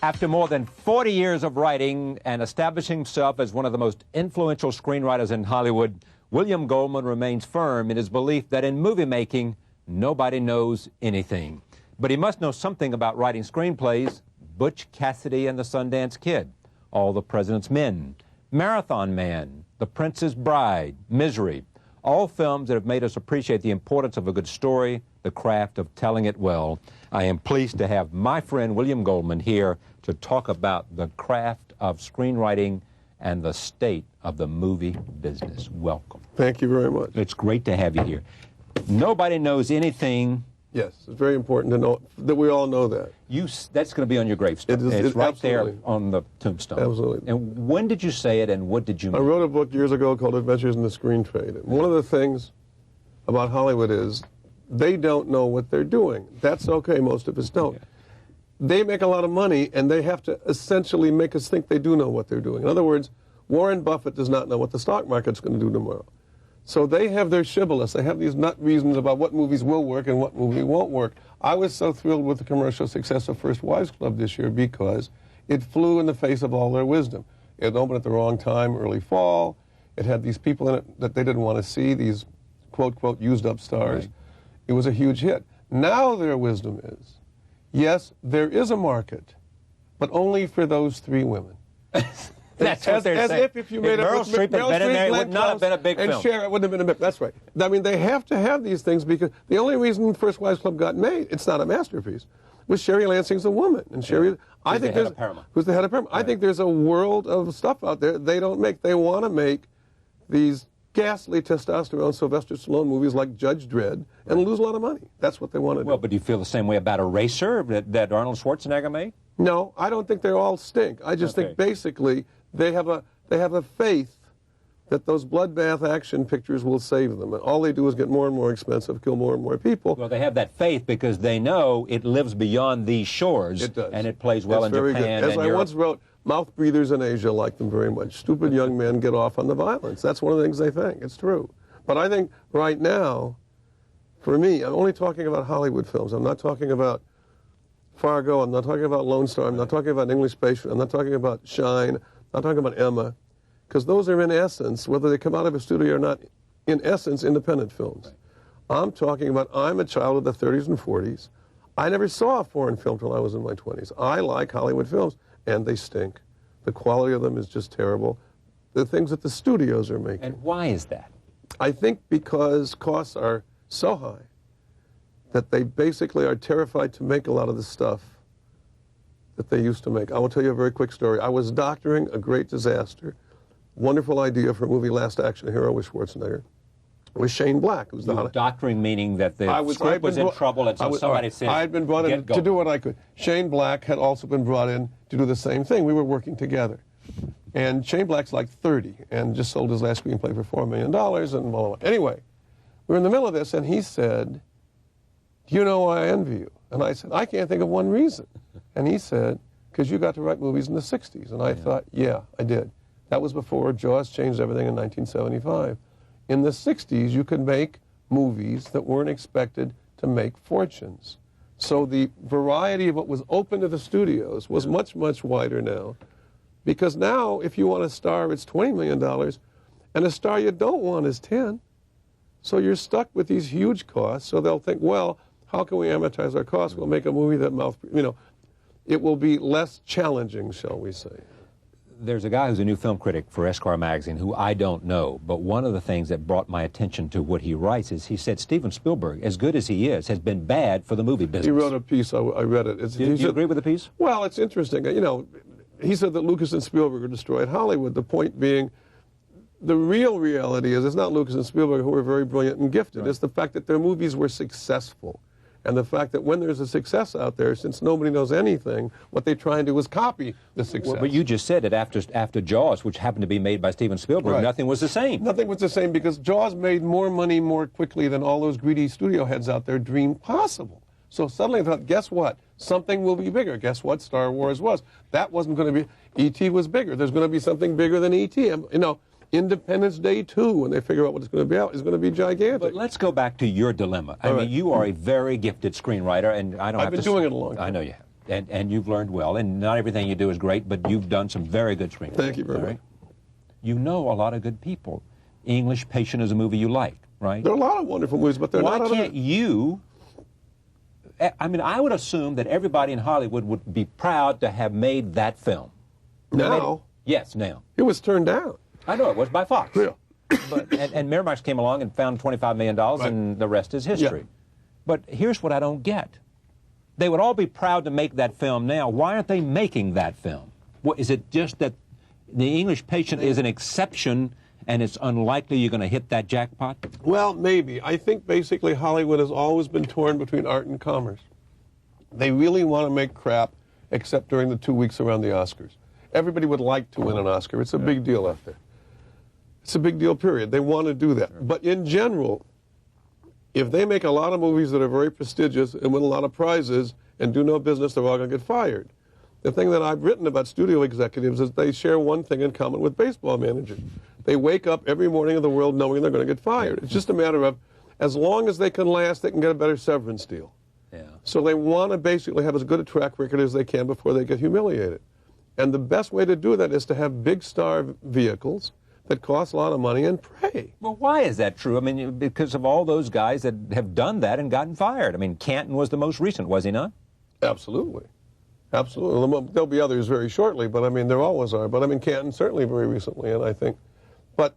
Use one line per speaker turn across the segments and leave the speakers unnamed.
After more than 40 years of writing and establishing himself as one of the most influential screenwriters in Hollywood, William Goldman remains firm in his belief that in movie making, nobody knows anything. But he must know something about writing screenplays. Butch Cassidy and the Sundance Kid, All the President's Men, Marathon Man, The Prince's Bride, Misery, all films that have made us appreciate the importance of a good story, the craft of telling it well. I am pleased to have my friend William Goldman here to talk about the craft of screenwriting and the state of the movie business. Welcome.
Thank you very much.
It's great to have you here. Nobody knows anything.
Yes, it's very important to know that we all know that.
That's going to be on your gravestone. It's right there on the tombstone.
Absolutely.
And when did you say it, and what did you mean?
I wrote a book years ago called Adventures in the Screen Trade. And one of the things about Hollywood is they don't know what they're doing. That's okay, most of us don't. Yeah. They make a lot of money, and they have to essentially make us think they do know what they're doing. In other words, Warren Buffett does not know what the stock market's going to do tomorrow. So they have their shibboleths. They have these nut reasons about what movies will work and what movie won't work. I was so thrilled with the commercial success of First Wives Club this year because it flew in the face of all their wisdom. It opened at the wrong time, early fall. It had these people in it that they didn't want to see, these quote, used up stars. Right. It was a huge hit. Now their wisdom is, yes, there is a market, but only for those three women.
That's what they're saying.
If you made
Meryl Streep had been in there, it would not have been a big film.
And Cher, it wouldn't have been a big. That's right. I mean, they have to have these things because the only reason First Wives Club got made, it's not a masterpiece, was Sherry Lansing's a woman. And Sherry, I think there's who's the head of Paramount. Right. I think there's a world of stuff out there they don't make. They want to make these ghastly testosterone Sylvester Stallone movies like Judge Dredd and lose a lot of money. That's what they want to do.
Well, but do you feel the same way about Eraser that Arnold Schwarzenegger made?
No, I don't think they all stink. I just think basically they have a faith that those bloodbath action pictures will save them. And all they do is get more and more expensive, kill more and more people.
Well, they have that faith because they know it lives beyond these shores.
It does.
And it plays well in Japan.
As I once wrote, mouth breathers in Asia like them very much. Stupid young men get off on the violence. That's one of the things they think. It's true. But I think right now, for me, I'm only talking about Hollywood films. I'm not talking about Fargo. I'm not talking about Lone Star. I'm not talking about English Patient. I'm not talking about Shine. I'm not talking about Emma. Because those are, in essence, whether they come out of a studio or not, in essence, independent films. I'm talking about, I'm a child of the 30s and 40s. I never saw a foreign film till I was in my 20s. I like Hollywood films, and they stink. The quality of them is just terrible. The things that the studios are making.
And why is that?
I think because costs are so high that they basically are terrified to make a lot of the stuff that they used to make. I will tell you a very quick story. I was doctoring a great disaster. Wonderful idea for a movie, Last Action Hero with Schwarzenegger. It was Shane Black. It was
doctoring, meaning that the script was in trouble, and so somebody said,
I had been brought in to do what I could. Shane Black had also been brought in to do the same thing. We were working together. And Shane Black's like 30 and just sold his last screenplay for $4 million and blah, blah, blah. Anyway, we were in the middle of this, and he said, do you know why I envy you? And I said, I can't think of one reason. And he said, because you got to write movies in the 60s. And I thought, yeah, I did. That was before Jaws changed everything in 1975. In the 60s, you could make movies that weren't expected to make fortunes. So the variety of what was open to the studios was much, much wider now. Because now, if you want a star, it's $20 million, and a star you don't want is 10. So you're stuck with these huge costs, so they'll think, well, how can we amortize our costs? We'll make a movie that it will be less challenging, shall we say.
There's a guy who's a new film critic for Esquire magazine who I don't know, but one of the things that brought my attention to what he writes is he said Steven Spielberg, as good as he is, has been bad for the movie business.
He wrote a piece, I read it.
Do you agree with the piece?
Well, it's interesting. You know, he said that Lucas and Spielberg destroyed Hollywood, the point being the real reality is it's not Lucas and Spielberg who were very brilliant and gifted. Right. It's the fact that their movies were successful. And the fact that when there's a success out there, since nobody knows anything, what they try and do is copy the success.
Well, but you just said that after Jaws, which happened to be made by Steven Spielberg, nothing was the same.
Nothing was the same because Jaws made more money more quickly than all those greedy studio heads out there dreamed possible. So suddenly I thought, guess what? Something will be bigger. Guess what? Star Wars was. That wasn't going to be... E.T. was bigger. There's going to be something bigger than E.T. And, you know, Independence Day 2, when they figure out what it's going to be out, is going to be gigantic.
But let's go back to your dilemma. I mean, you are a very gifted screenwriter, and I don't have to...
I've been doing it a long time.
I know you have. and you've learned well, and not everything you do is great, but you've done some very good screenwriting.
Thank you very much.
You know a lot of good people. English Patient is a movie you like, right?
There are a lot of wonderful movies, but they're
Why
not...
can't you... I mean, I would assume that everybody in Hollywood would be proud to have made that film.
Now?
Yes, now.
It was turned down.
I know, it was by Fox.
Yeah.
But, and Miramax came along and found $25 million, right, and the rest is history.
Yeah.
But here's what I don't get. They would all be proud to make that film now. Why aren't they making that film? What, is it just that The English Patient is an exception and it's unlikely you're going to hit that jackpot?
Well, maybe. I think basically Hollywood has always been torn between art and commerce. They really want to make crap, except during the 2 weeks around the Oscars. Everybody would like to win an Oscar. It's a big deal out there. It's a big deal, period. They want to do that. But in general, if they make a lot of movies that are very prestigious and win a lot of prizes and do no business, they're all going to get fired. The thing that I've written about studio executives is they share one thing in common with baseball managers. They wake up every morning of the world knowing they're going to get fired. It's just a matter of, as long as they can last, they can get a better severance deal.
Yeah.
So they want to basically have as good a track record as they can before they get humiliated. And the best way to do that is to have big star vehicles that cost a lot of money and pray.
Well, why is that true? I mean, because of all those guys that have done that and gotten fired. I mean, Canton was the most recent, was he not?
Absolutely. Absolutely. There'll be others very shortly, but I mean, there always are. But I mean, Canton certainly very recently, and I think. But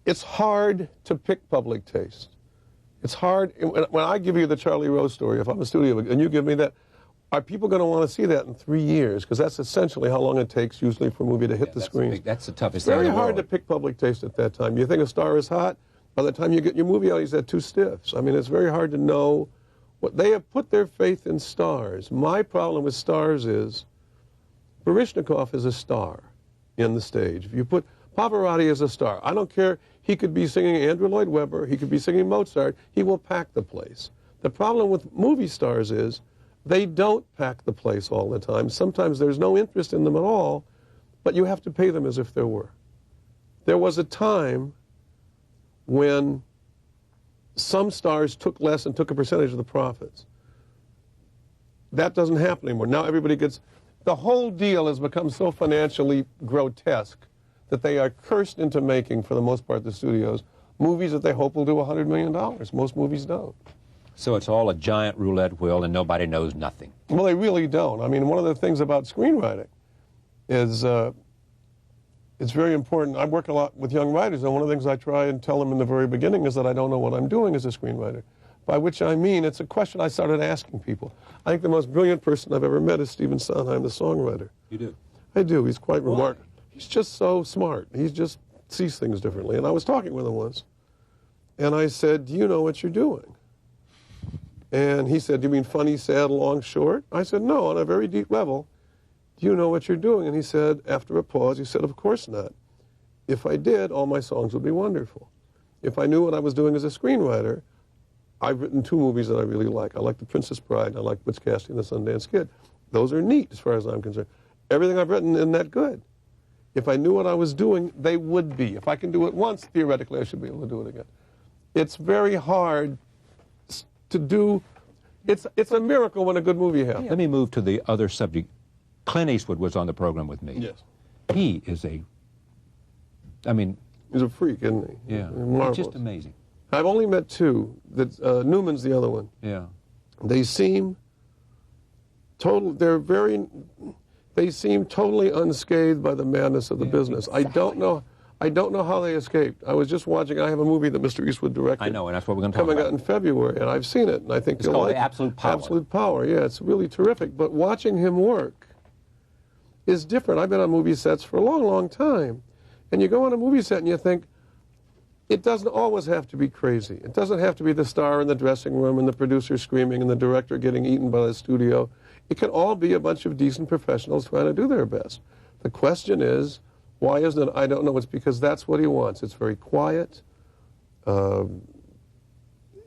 it's hard to pick public taste. It's hard. When I give you the Charlie Rose story, if I'm a studio, and you give me that, are people going to want to see that in 3 years? Because that's essentially how long it takes usually for a movie to hit the screen.
That's the toughest thing in
Very
the world.
hard to pick public taste at that time. You think a star is hot, by the time you get your movie out, he's had 2 stiffs. I mean, it's very hard to know. What they have put their faith in stars. My problem with stars is Baryshnikov is a star in the stage. If you put Pavarotti as a star, I don't care. He could be singing Andrew Lloyd Webber. He could be singing Mozart. He will pack the place. The problem with movie stars is they don't pack the place all the time. Sometimes there's no interest in them at all, but you have to pay them as if there were. There was a time when some stars took less and took a percentage of the profits. That doesn't happen anymore. Now everybody gets... The whole deal has become so financially grotesque that they are cursed into making, for the most part, the studios, movies that they hope will do $100 million. Most movies don't.
So it's all a giant roulette wheel and nobody knows nothing.
Well, they really don't. I mean, one of the things about screenwriting is it's very important. I work a lot with young writers, and one of the things I try and tell them in the very beginning is that I don't know what I'm doing as a screenwriter. By which I mean, it's a question I started asking people. I think the most brilliant person I've ever met is Stephen Sondheim, the songwriter.
You do?
I do. He's quite remarkable. He's just so smart. He just sees things differently. And I was talking with him once, and I said, do you know what you're doing? And he said, do you mean funny, sad, long, short? I said, no, on a very deep level. Do you know what you're doing? And he said, after a pause, he said, of course not. If I did, all my songs would be wonderful. If I knew what I was doing as a screenwriter, I've written 2 movies that I really like. I like The Princess Bride, and I like Butch Cassidy and the Sundance Kid. Those are neat as far as I'm concerned. Everything I've written isn't that good. If I knew what I was doing, they would be. If I can do it once, theoretically, I should be able to do it again. It's very hard to do. It's a miracle when a good movie happens.
Let me move to the other subject. Clint Eastwood was on the program with me.
Yes.
He is a, I mean...
He's a freak, isn't he?
Yeah.
Marvelous.
Just amazing.
I've only met 2. Newman's the other one.
Yeah.
They seem they seem totally unscathed by the madness of the business.
Exactly.
I don't know how they escaped. I was just watching, I have a movie that Mr. Eastwood directed.
I know, and that's what we're going to talk
coming
about.
out in February, and I've seen it, and I think
It's
you'll
called
like it.
Absolute Power.
Absolute Power, yeah, it's really terrific. But watching him work is different. I've been on movie sets for a long, long time, and you go on a movie set and you think, it doesn't always have to be crazy. It doesn't have to be the star in the dressing room and the producer screaming and the director getting eaten by the studio. It can all be a bunch of decent professionals trying to do their best. The question is, why isn't it? I don't know. It's because that's what he wants. It's very quiet.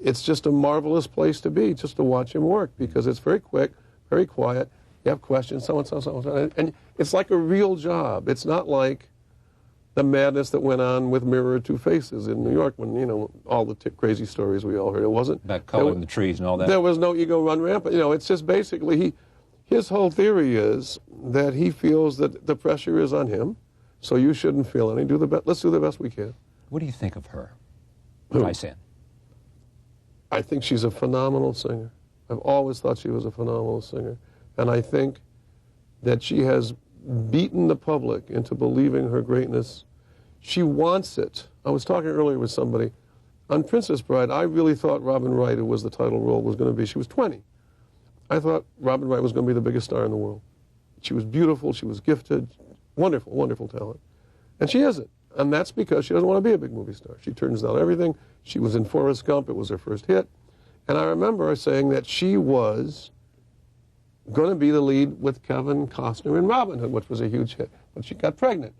It's just a marvelous place to be, just to watch him work, because it's very quick, very quiet. You have questions, so-and-so, and it's like a real job. It's not like the madness that went on with Mirror of Two Faces in New York when, you know, all the crazy stories we all heard. It wasn't...
About coloring the trees and all that.
There was no ego run rampant. You know, it's just basically His whole theory is that he feels that the pressure is on him, so you shouldn't feel any. Let's do the best we can.
What do you think of her?
Who?
Tyson.
I think she's a phenomenal singer. I've always thought she was a phenomenal singer. And I think that she has beaten the public into believing her greatness. She wants it. I was talking earlier with somebody. On Princess Bride, I really thought Robin Wright, who was the title role, was going to be, she was 20. I thought Robin Wright was going to be the biggest star in the world. She was beautiful, she was gifted, wonderful, wonderful talent. And she isn't. And that's because she doesn't want to be a big movie star. She turns down everything. She was in Forrest Gump. It was her first hit. And I remember her saying that she was going to be the lead with Kevin Costner in Robin Hood, which was a huge hit. But she got pregnant.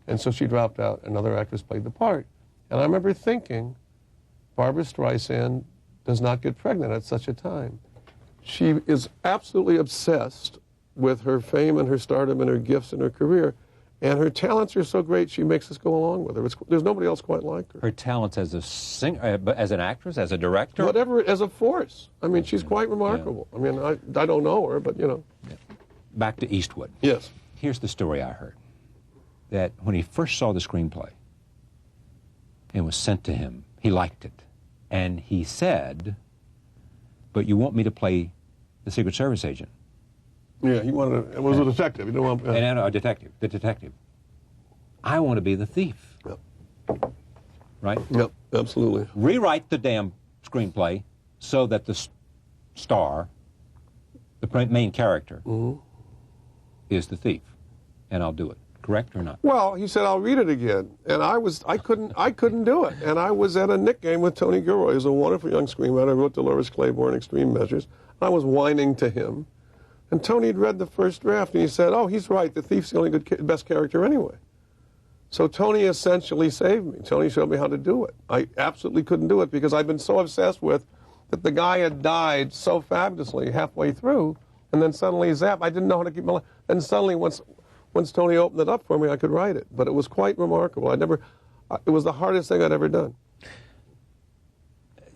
And so she dropped out. Another actress played the part. And I remember thinking, Barbra Streisand does not get pregnant at such a time. She is absolutely obsessed with her fame and her stardom and her gifts and her career. And her talents are so great, she makes us go along with her. There's nobody else quite like her.
Her talents as a singer, as an actress, as a director?
Whatever, as a force. I mean, she's quite remarkable. Yeah. I mean, I don't know her, but, you know.
Yeah. Back to Eastwood.
Yes.
Here's the story I heard. That when he first saw the screenplay, it was sent to him, he liked it. And he said, but you want me to play the Secret Service agent?
Yeah, he wanted it was a detective. You don't want
and a detective, the detective. I want to be the thief.
Yep.
Right?
Yep, absolutely.
Rewrite the damn screenplay so that the star, the main character, is the thief, and I'll do it. Correct or not?
Well, he said, I'll read it again. And I couldn't do it. And I was at a Nick game with Tony Gilroy, who's a wonderful young screenwriter. I wrote Dolores Claiborne, Extreme Measures. I was whining to him. And Tony had read the first draft, and he said, oh, he's right. The thief's the only best character anyway. So Tony essentially saved me. Tony showed me how to do it. I absolutely couldn't do it because I'd been so obsessed with that the guy had died so fabulously halfway through, and then suddenly, zap, I didn't know how to keep my life. And suddenly, once Tony opened it up for me, I could write it. But it was quite remarkable. It was the hardest thing I'd ever done.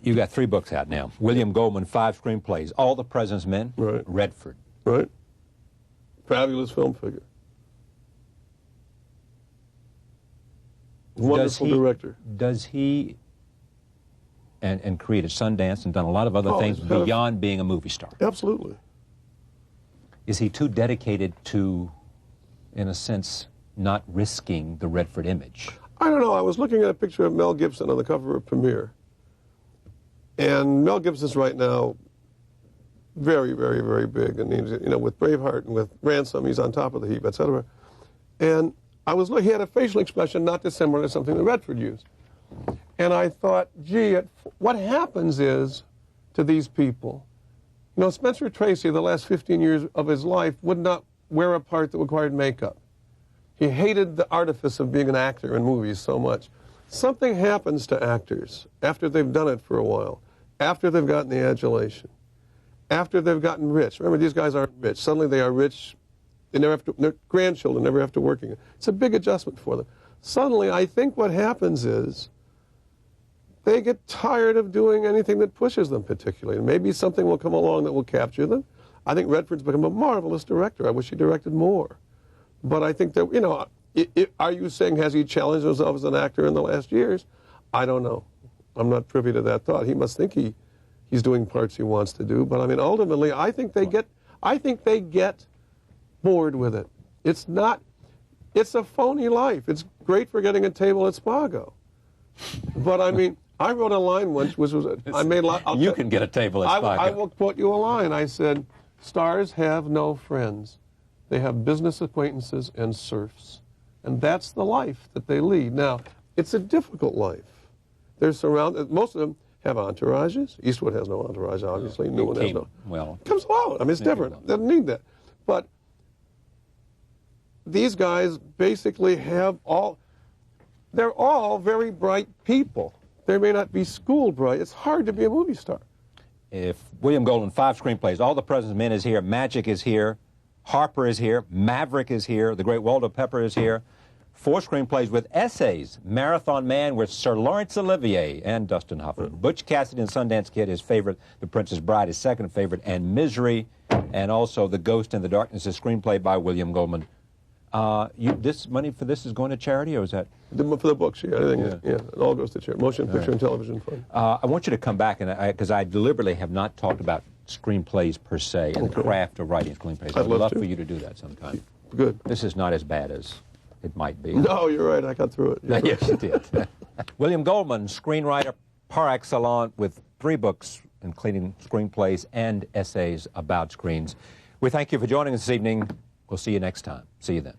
You got 3 books out now. William Goldman, 5 screenplays. All the President's Men.
Right.
Redford.
Right. Fabulous film figure. Wonderful director.
Does he, and created Sundance and done a lot of other things beyond being a movie star?
Absolutely.
Is he too dedicated to, in a sense, not risking the Redford image?
I don't know. I was looking at a picture of Mel Gibson on the cover of Premiere. And Mel Gibson's right now very, very, very big. And he's, you know, with Braveheart and with Ransom, he's on top of the heap, etc. And I was looking, he had a facial expression not dissimilar to something that Redford used. And I thought, gee, what happens is to these people, you know, Spencer Tracy, the last 15 years of his life, would not wear a part that required makeup. He hated the artifice of being an actor in movies so much. Something happens to actors after they've done it for a while, after they've gotten the adulation, after they've gotten rich. Remember, these guys aren't rich. Suddenly they are rich. They never have to, their grandchildren never have to work again. It's a big adjustment for them. Suddenly, I think what happens is they get tired of doing anything that pushes them particularly. And maybe something will come along that will capture them. I think Redford's become a marvelous director. I wish he directed more. But I think that, you know, are you saying has he challenged himself as an actor in the last years? I don't know. I'm not privy to that thought. He must think he's doing parts he wants to do. But I mean, ultimately, I think they get bored with it. It's a phony life. It's great for getting a table at Spago. But I mean, I wrote a line once, which was, I made a lot.
You can get a table at Spago.
I will quote you a line. I said, stars have no friends. They have business acquaintances and serfs. And that's the life that they lead. Now, it's a difficult life. They're surrounded, most of them have entourages. Eastwood has no entourage, obviously. Newman has no.
Well,
it comes along. I mean, it's different. Doesn't need that. But these guys basically they're all very bright people. They may not be school bright. It's hard to be a movie star.
If William Goldman, 5 screenplays, All the President's Men is here, Magic is here, Harper is here, Maverick is here, The Great Waldo Pepper is here. 4 screenplays with essays. Marathon Man with Sir Laurence Olivier and Dustin Hoffman. Butch Cassidy and Sundance Kid, his favorite. The Princess Bride, his second favorite. And Misery, and also The Ghost in the Darkness, a screenplay by William Goldman. This money for this is going to charity, or is that?
For the books, yeah. It all goes to charity. Motion Picture and Television Fund.
I want you to come back, because I deliberately have not talked about screenplays per se and the craft of writing screenplays. I'd love for you to do that sometime.
Good.
This is not as bad as it might be.
No, you're right. I got through it.
Yes, you did. William Goldman, screenwriter par excellence, with 3 books, including screenplays and essays about screens. We thank you for joining us this evening. We'll see you next time. See you then.